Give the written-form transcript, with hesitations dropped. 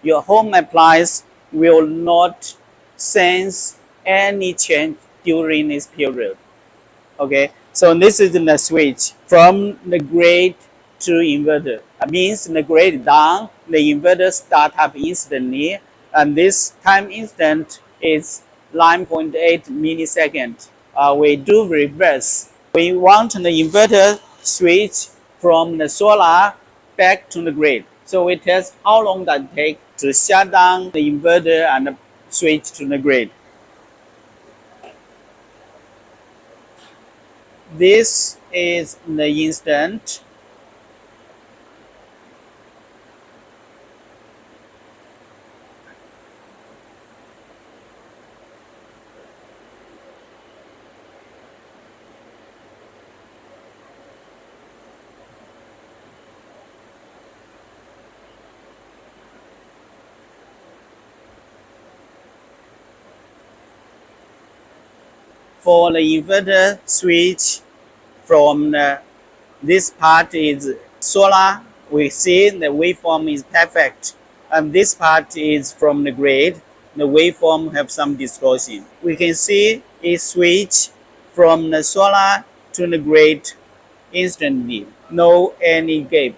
your home appliance will not sense any change during this period. Okay, so this is the switch from the grid to inverter. That means the grid down, the inverter start up instantly, and this time instant is 9.8 milliseconds. We do reverse. We want the inverter switch from the solar back to the grid. So we test how long that takes to shut down the inverter and switch to the grid. This is the instant. For the inverter switch from this part is solar, we see the waveform is perfect. And this part is from the grid. The waveform have some distortion. We can see it switch from the solar to the grid instantly, no any gap.